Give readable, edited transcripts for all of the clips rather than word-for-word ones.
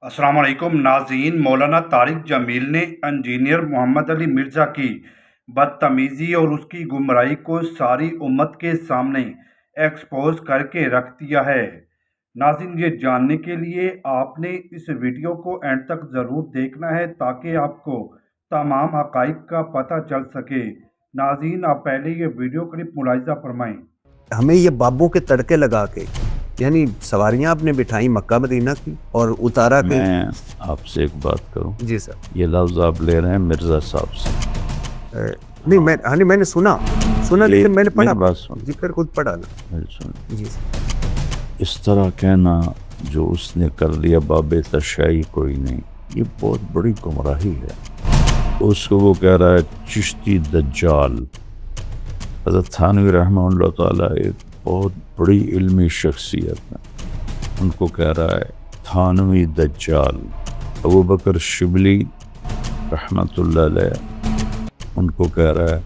السلام علیکم ناظرین، مولانا طارق جمیل نے انجینئر محمد علی مرزا کی بدتمیزی اور اس کی گمراہی کو ساری امت کے سامنے ایکسپوز کر کے رکھ دیا ہے۔ ناظرین، یہ جاننے کے لیے آپ نے اس ویڈیو کو اینڈ تک ضرور دیکھنا ہے تاکہ آپ کو تمام حقائق کا پتہ چل سکے۔ ناظرین، آپ پہلے یہ ویڈیو کلپ ملاحظہ فرمائیں۔ ہمیں یہ بابوں کے تڑکے لگا کے یعنی سواریاں آپ نے بٹھائی مکہ مدینہ کی اور اتارا کہ میں آپ سے ایک بات کروں۔ جی سر، یہ لفظ آپ لے رہے ہیں مرزا صاحب سے۔ نہیں میں نے سنا لیکن میں نے پڑھا میری بات سن، جی پھر خود پڑھا نا میری سن۔ جی سر۔ اس طرح کہنا جو اس نے کر لیا باب تشیع کوئی نہیں، یہ بہت بڑی گمراہی ہے۔ اس کو وہ کہہ رہا ہے چشتی دجال۔ حضرت تھانوی رحمہ اللہ تعالیٰ ایک بہت بڑی علمی شخصیت ہے، ان کو کہہ رہا ہے تھانوی دجال۔ ابو بکر شبلی رحمۃ اللہ علیہ ان کو کہہ رہا ہے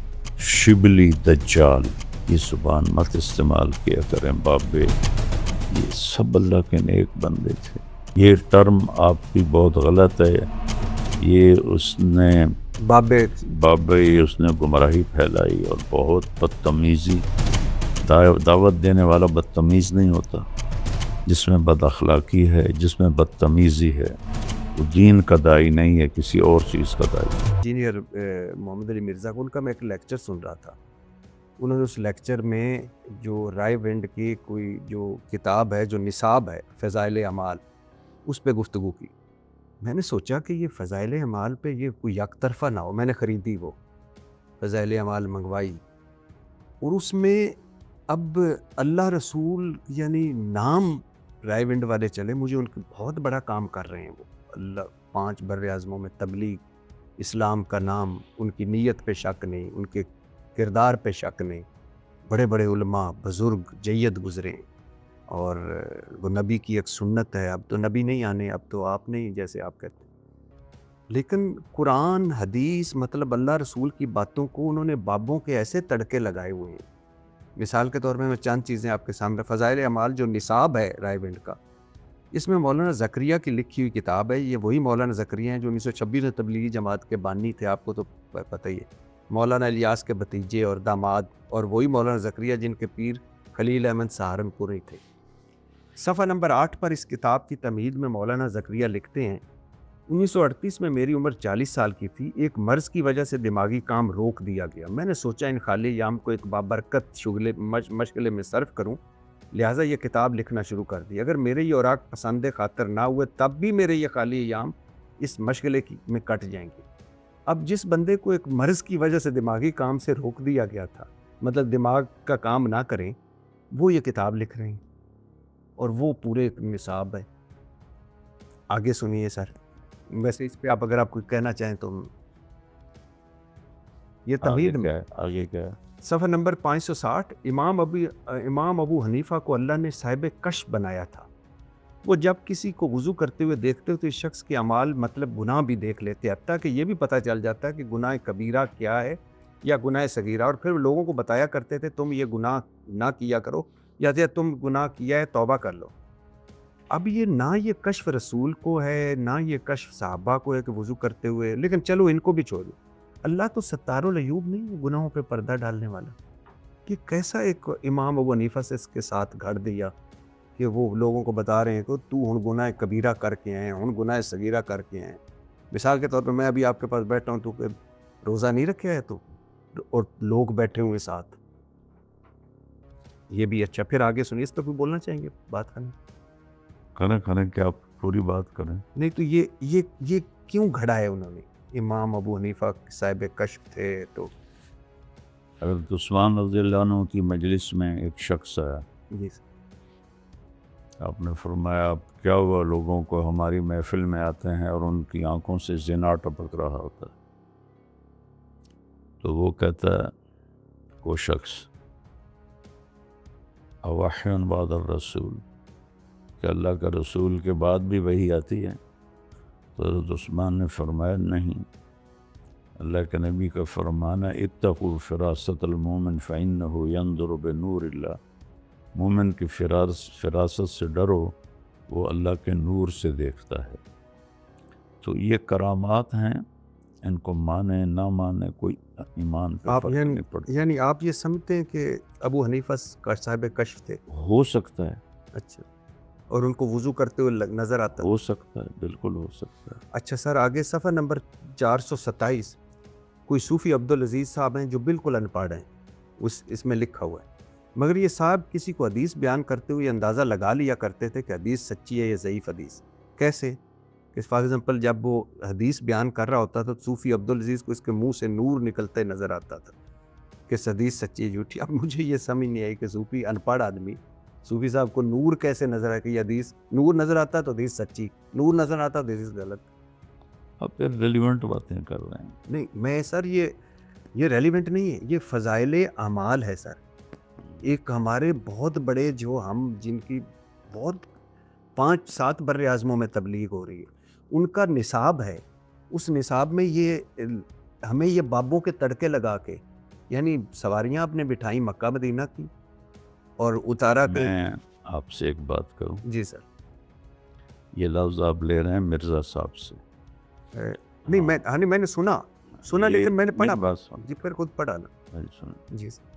شبلی دجال۔ یہ زبان مت استعمال کیا کریں بابے، یہ سب اللہ کے نیک بندے تھے۔ یہ ٹرم آپ کی بہت غلط ہے، یہ اس نے بابے اس نے گمراہی پھیلائی اور بہت بدتمیزی۔ دعوت دینے والا بدتمیز نہیں ہوتا، جس میں بد اخلاقی ہے، جس میں بدتمیزی ہے، وہ دین کا داعی نہیں ہے، کسی اور چیز کا داعی۔ انجینئر محمد علی مرزا کو ان کا میں ایک لیکچر سن رہا تھا، انہوں نے اس لیکچر میں جو رائے ونڈ کی کوئی جو کتاب ہے جو نصاب ہے فضائل اعمال، اس پہ گفتگو کی۔ میں نے سوچا کہ یہ فضائل اعمال پہ یہ کوئی یک طرفہ نہ ہو، میں نے خریدی وہ فضائل اعمال منگوائی، اور اس میں اب اللہ رسول یعنی نام رائے ونڈ والے چلے، مجھے ان کے بہت بڑا کام کر رہے ہیں وہ، اللہ 5 بر اعظموں میں تبلیغ اسلام کا نام، ان کی نیت پہ شک نہیں، ان کے کردار پہ شک نہیں، بڑے بڑے علماء بزرگ جید گزرے، اور وہ نبی کی ایک سنت ہے، اب تو نبی نہیں آنے، اب تو آپ نہیں جیسے آپ کہتے ہیں، لیکن قرآن حدیث مطلب اللہ رسول کی باتوں کو انہوں نے بابوں کے ایسے تڑکے لگائے ہوئے ہیں۔ مثال کے طور پہ میں چند چیزیں آپ کے سامنے، فضائل اعمال جو نصاب ہے رائے ونڈ کا، اس میں مولانا زکریا کی لکھی ہوئی کتاب ہے، یہ وہی مولانا زکریا ہیں جو 1926 میں تبلیغی جماعت کے بانی تھے، آپ کو تو پتہ ہی ہے، مولانا الیاس کے بھتیجے اور داماد، اور وہی مولانا زکریا جن کے پیر خلیل احمد سہارنپوری تھے۔ صفحہ نمبر 8 پر اس کتاب کی تمہید میں مولانا زکریا لکھتے ہیں، 1938 میں میری عمر 40 سال کی تھی، ایک مرض کی وجہ سے دماغی کام روک دیا گیا، میں نے سوچا ان خالی ایام کو ایک بابرکت مشغلے میں صرف کروں، لہٰذا یہ کتاب لکھنا شروع کر دی، اگر میرے یہ اوراق پسند خاطر نہ ہوئے تب بھی میرے یہ خالی ایام اس مشغلے میں کٹ جائیں گے۔ اب جس بندے کو ایک مرض کی وجہ سے دماغی کام سے روک دیا گیا تھا، مطلب دماغ کا کام نہ کریں، وہ یہ کتاب لکھ رہے ہیں، اور وہ پورے نصاب ہے۔ آگے سنیے سر، ویسے اس پہ آپ اگر آپ کوئی کہنا چاہیں تو یہ تمہید میں آگے کیا ہے؟ صفحہ نمبر 560، امام ابو حنیفہ کو اللہ نے صاحب کشف بنایا تھا، وہ جب کسی کو وضو کرتے ہوئے دیکھتے تو اس شخص کے اعمال مطلب گناہ بھی دیکھ لیتے، حتیٰ کہ یہ بھی پتہ چل جاتا ہے کہ گناہ کبیرہ کیا ہے یا گناہ صغیرہ، اور پھر لوگوں کو بتایا کرتے تھے تم یہ گناہ نہ کیا کرو، یا تم گناہ کیا ہے توبہ کر لو۔ اب یہ نہ یہ کشف رسول کو ہے، نہ یہ کشف صحابہ کو ہے کہ وضو کرتے ہوئے، لیکن چلو ان کو بھی چھوڑو، اللہ تو ستار العیوب نہیں، گناہوں پہ پردہ ڈالنے والا، کہ کیسا ایک امام ابو حنیفہ سے اس کے ساتھ گھڑ دیا کہ وہ لوگوں کو بتا رہے ہیں کہ تو ہن گناہ کبیرہ کر کے آئے، ہن گناہ صغیرہ کر کے آئے۔ مثال کے طور پہ میں ابھی آپ کے پاس بیٹھا ہوں، تو کہ روزہ نہیں رکھا ہے تو، اور لوگ بیٹھے ہوئے ساتھ، یہ بھی اچھا۔ پھر آگے سنیے، اس پہ کوئی بولنا چاہیں گے، بات کریں کہ آپ پوری بات کریں۔ نہیں تو یہ کیوں گھڑا ہے انہوں نے؟ امام ابو حنیفہ صاحب کشف تھے تو حضرت عثمان رضی اللہ عنہ کی مجلس میں ایک شخص آیا، جی آپ نے فرمایا اب کیا ہوا، لوگوں کو ہماری محفل میں آتے ہیں اور ان کی آنکھوں سے زنا ٹپک رہا ہوتا ہے، تو وہ کہتا ہے وہ شخص اوحی بعد الرسول، کہ اللہ کا رسول کے بعد بھی وہی آتی ہے؟ تو حضرت عثمان نے فرمایا نہیں، اللہ کے نبی کا فرمانا اتقوا فراست المومن فإنہ ينظر بنور اللہ، مومن کی فراست سے ڈرو، وہ اللہ کے نور سے دیکھتا ہے۔ تو یہ کرامات ہیں، ان کو مانے نہ مانے کوئی ایمان پہ آپ فرق نہیں پڑتا. یعنی آپ یہ سمجھتے ہیں کہ ابو حنیفہ صاحب کشف تھے؟ ہو سکتا ہے، اچھا، اور ان کو وضو کرتے ہوئے نظر آتا؟ ہو سکتا ہے، بالکل ہو سکتا ہے. اچھا سر، آگے صفحہ نمبر 427 کوئی صوفی عبدالعزیز صاحب ہیں جو بالکل ان پڑھ ہیں، اس میں لکھا ہوا ہے، مگر یہ صاحب کسی کو حدیث بیان کرتے ہوئے اندازہ لگا لیا کرتے تھے کہ حدیث سچی ہے یا ضعیف حدیث. کیسے کہ فار ایگزامپل جب وہ حدیث بیان کر رہا ہوتا تھا تو صوفی عبدالعزیز کو اس کے منہ سے نور نکلتے نظر آتا تھا کہ حدیث سچی ہے جھوٹی. اب مجھے یہ سمجھ نہیں آئی کہ صوفی ان پڑھ آدمی، صوفی صاحب کو نور کیسے نظر آئے کہ یہ حدیث نور نظر آتا ہے تو حدیث سچی، نور نظر آتا ہے تو حدیث غلط. اب پھر ریلیونٹ باتیں کر رہے ہیں. نہیں میں سر یہ ریلیونٹ نہیں ہے، یہ فضائل اعمال ہے سر. ایک ہمارے بہت بڑے جو ہم جن کی بہت 5-7 بر اعظموں میں تبلیغ ہو رہی ہے، ان کا نصاب ہے، اس نصاب میں یہ ہمیں یہ بابوں کے تڑکے لگا کے، یعنی سواریاں آپ نے بٹھائی مکہ مدینہ کی اور اتارا کہ میں آپ سے ایک بات کروں، جی سر. یہ لفظ آپ لے رہے ہیں مرزا صاحب سے. نہیں میں نے سنا لیکن میں نے پڑھا. بات سن، جی پھر خود پڑھا نا. جی سر.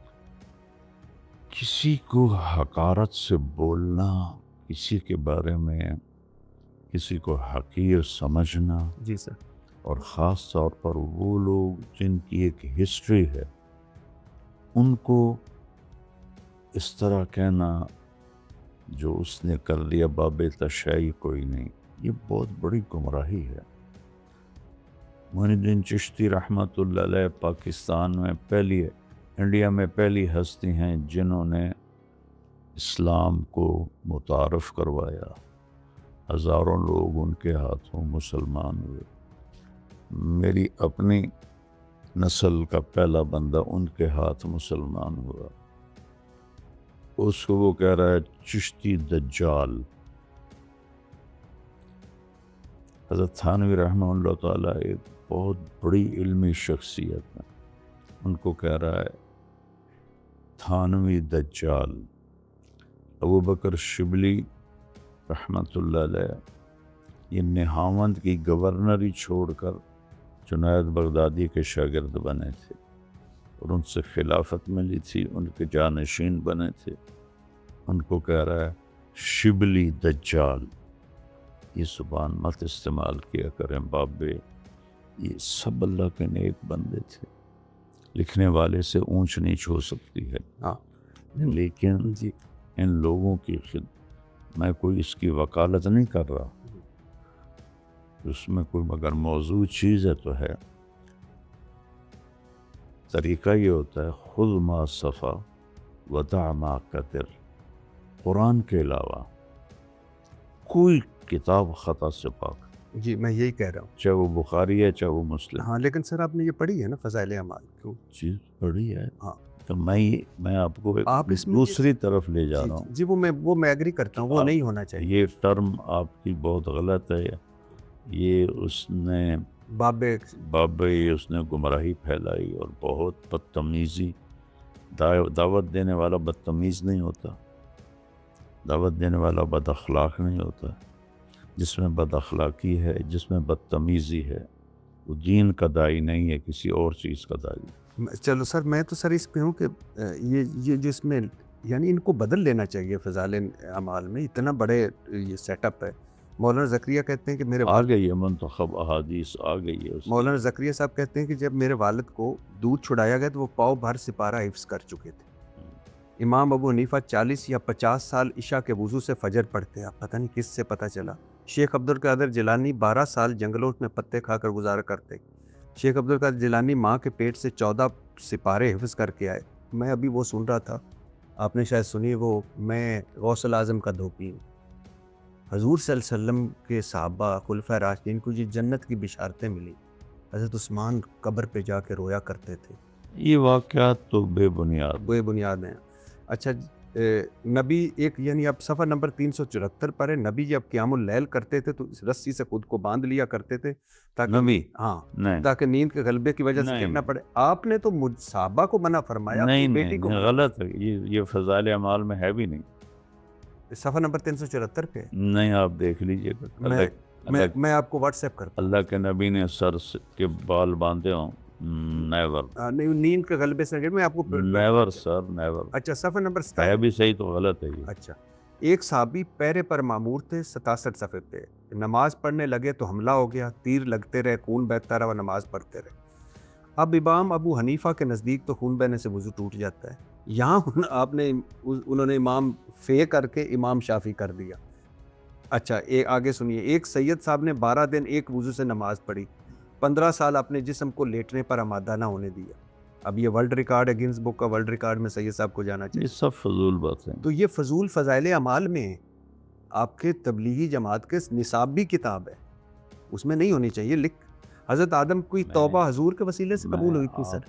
کسی کو حقارت سے بولنا، کسی کے بارے میں کسی کو حقیر سمجھنا، جی سر. اور خاص طور پر وہ لوگ جن کی ایک ہسٹری ہے، ان کو اس طرح کہنا جو اس نے کر لیا باب تشیع کوئی نہیں، یہ بہت بڑی گمراہی ہے. معین الدین چشتی رحمۃ اللہ علیہ پاکستان میں انڈیا میں پہلی ہستی ہیں جنہوں نے اسلام کو متعارف کروایا. ہزاروں لوگ ان کے ہاتھوں مسلمان ہوئے. میری اپنی نسل کا پہلا بندہ ان کے ہاتھ مسلمان ہوا. اس کو وہ کہہ رہا ہے چشتی دجال. حضرت تھانوی رحمہ اللہ تعالیٰ ایک بہت بڑی علمی شخصیت ہے، ان کو کہہ رہا ہے تھانوی دجال. ابو بکر شبلی رحمۃ اللہ علیہ یہ نہاوند کی گورنری چھوڑ کر جنید بغدادی کے شاگرد بنے تھے اور ان سے خلافت ملی تھی، ان کے جانشین بنے تھے. ان کو کہہ رہا ہے شبلی دجال. یہ زبان مت استعمال کیا کریں بابے، یہ سب اللہ کے نیک بندے تھے، لکھنے والے سے اونچ نیچ ہو سکتی ہے. لیکن جی ان لوگوں کی میں کوئی اس کی وکالت نہیں کر رہا، اس میں کوئی مگر موضوع چیز ہے تو ہے. طریقہ یہ ہوتا ہے خذ ما صفا ودع ما قدر. قرآن کے علاوہ کوئی کتاب خطا سے پاک. جی میں یہی کہہ رہا ہوں، چاہے وہ بخاری ہے چاہے وہ مسلم. ہاں لیکن سر آپ نے یہ پڑھی ہے نا فضائل اعمال؟ کیوں چیز پڑھی ہے. ہاں تو میں آپ کو آپ اس میں دوسری طرف لے جا رہا ہوں. جی وہ میں ایگری کرتا ہوں، وہ نہیں ہونا چاہیے. یہ ٹرم آپ کی بہت غلط ہے. یہ اس نے بابے اس نے گمراہی پھیلائی اور بہت بدتمیزی. دعوت دینے والا بدتمیز نہیں ہوتا، دعوت دینے والا بد اخلاق نہیں ہوتا. جس میں بد اخلاقی ہے، جس میں بدتمیزی ہے، وہ دین کا داعی نہیں ہے، کسی اور چیز کا داعی. چلو سر میں تو سر اس پہ ہوں کہ یہ جس میں یعنی ان کو بدل لینا چاہیے فضائل اعمال میں. اتنا بڑے یہ سیٹ اپ ہے. مولانا زکریا کہتے ہیں کہ میرے آ گئی ہے منتخب احادیث آ گئی ہے. مولانا زکریا صاحب کہتے ہیں کہ جب میرے والد کو دودھ چھڑایا گیا تو وہ پاؤ بھر سپارہ حفظ کر چکے تھے. امام ابو حنیفہ 40 یا 50 سال عشاء کے وضو سے فجر پڑھتے ہیں. پتہ نہیں کس سے پتہ چلا. شیخ عبدالقادر جیلانی 12 سال جنگلوں میں پتے کھا کر گزارا کرتے. شیخ عبدالقادر جیلانی ماں کے پیٹ سے 14 سپارے حفظ کر کے آئے. میں ابھی وہ سن رہا تھا، آپ نے شاید سنی، وہ میں غوث الاعظم کا دھوپی ہوں. حضور صلی اللہ علیہ وسلم کے صحابہ خلفائے راشدین کو یہ جنت کی بشارتیں ملی. حضرت عثمان قبر پہ جا کے رویا کرتے تھے. یہ واقعات تو بے بنیاد ہیں. اچھا نبی ایک یعنی اب صفحہ نمبر 374 پر ہے. نبی جب قیام اللیل کرتے تھے تو اس رسی سے خود کو باندھ لیا کرتے تھے تاکہ نیند کے غلبے کی وجہ سے گرنا پڑے. آپ نے تو صحابہ کو منع فرمایا. نہیں غلط ہے. یہ فضائل اعمال میں ہے بھی نہیں. صفحہ نمبر 374 پہ نہیں، آپ دیکھ لیجئے گا. میں آپ کو واٹس ایپ کرتا اللہ کے نبی نے سر کے بال باندھے ہوں؟ نیور. ہوں. نہیں، نیند کے غلبے سے میں آپ کو نیور سر، نیور. اچھا، صفحہ نمبر ہے 67. بھی صحیح تو غلط ہے یہ. اچھا، ایک صحابی پیرے پر معمور تھے، 67 صفحے پہ. نماز پڑھنے لگے تو حملہ ہو گیا، تیر لگتے رہے، خون بہتا رہا، وہ نماز پڑھتے رہے. اب امام ابو حنیفہ کے نزدیک تو خون بہنے سے وضو ٹوٹ جاتا ہے. یہاں انہوں نے امام فے کر کے امام شافی کر دیا. اچھا، آگے سنیے. ایک سید صاحب نے 12 دن ایک وضو سے نماز پڑھی، 15 سال اپنے جسم کو لیٹنے پر آمادہ نہ ہونے دیا. اب یہ ورلڈ ریکارڈ ہے، گنس بک کا ورلڈ ریکارڈ میں سید صاحب کو جانا یہ چاہیے. سب فضول بات ہے. تو یہ فضول فضائل اعمال میں ہے. آپ کے تبلیغی جماعت کے نصاب بھی کتاب ہے، اس میں نہیں ہونی چاہیے. حضرت آدم کی توبہ حضور کے وسیلے سے قبول ہوئی تھی. سر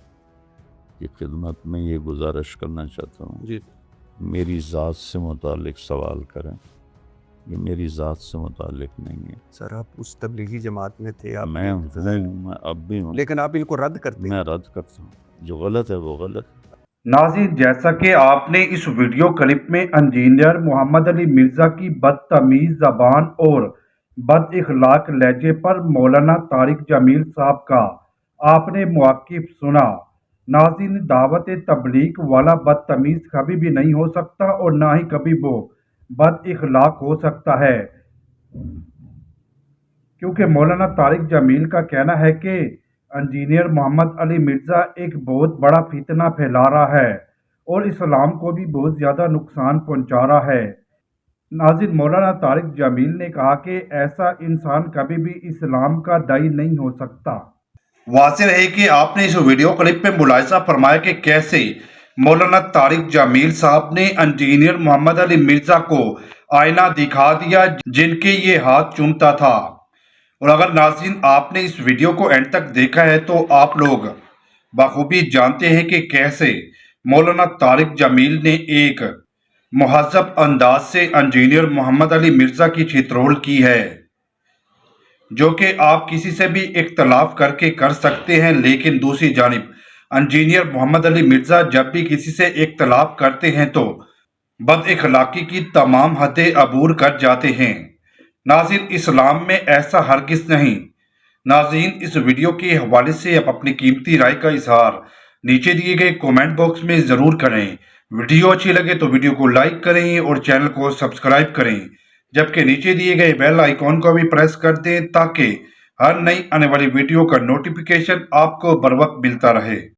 کی خدمت میں یہ گزارش کرنا چاہتا ہوں، جی، میری ذات سے متعلق سوال کریں. یہ میری ذات سے متعلق نہیں ہے. سر آپ اس تبلیغی جماعت میں تھے، آپ میں اب بھی ہوں، لیکن آپ ان کو رد کرتے ہیں. میں رد کرتا ہوں. جو غلط ہے وہ غلط. ناظرین، جیسا کہ آپ نے اس ویڈیو کلپ میں انجینئر محمد علی مرزا کی بدتمیز زبان اور بد اخلاق لہجے پر مولانا طارق جمیل صاحب کا آپ نے مواقف سنا. ناظرین، دعوت تبلیغ والا بدتمیز کبھی بھی نہیں ہو سکتا اور نہ ہی کبھی وہ بد اخلاق ہو سکتا ہے، کیونکہ مولانا طارق جمیل کا کہنا ہے کہ انجینئر محمد علی مرزا ایک بہت بڑا فتنہ پھیلا رہا ہے اور اسلام کو بھی بہت زیادہ نقصان پہنچا رہا ہے. ناظرین، مولانا طارق جمیل نے کہا کہ ایسا انسان کبھی بھی اسلام کا داعی نہیں ہو سکتا. واضح رہے کہ آپ نے اس ویڈیو کلپ میں ملاحظہ فرمایا کہ کیسے مولانا طارق جمیل صاحب نے انجینئر محمد علی مرزا کو آئینہ دکھا دیا جن کے یہ ہاتھ چومتا تھا. اور اگر ناظرین آپ نے اس ویڈیو کو اینڈ تک دیکھا ہے تو آپ لوگ بخوبی جانتے ہیں کہ کیسے مولانا طارق جمیل نے ایک مہذب انداز سے انجینئر محمد علی مرزا کی چترول کی ہے، جو کہ آپ کسی سے بھی اختلاف کر کے کر سکتے ہیں. لیکن دوسری جانب انجینئر محمد علی مرزا جب بھی کسی سے اختلاف کرتے ہیں تو بد اخلاقی کی تمام حدیں عبور کر جاتے ہیں. ناظرین، اسلام میں ایسا ہرگز نہیں. ناظرین، اس ویڈیو کے حوالے سے آپ اپنی قیمتی رائے کا اظہار نیچے دیے گئے کومنٹ باکس میں ضرور کریں. ویڈیو اچھی لگے تو ویڈیو کو لائک کریں اور چینل کو سبسکرائب کریں، جبکہ نیچے دیے گئے بیل آئیکن کو بھی پریس کر دیں تاکہ ہر نئی آنے والی ویڈیو کا نوٹیفیکیشن آپ کو بر وقت ملتا رہے.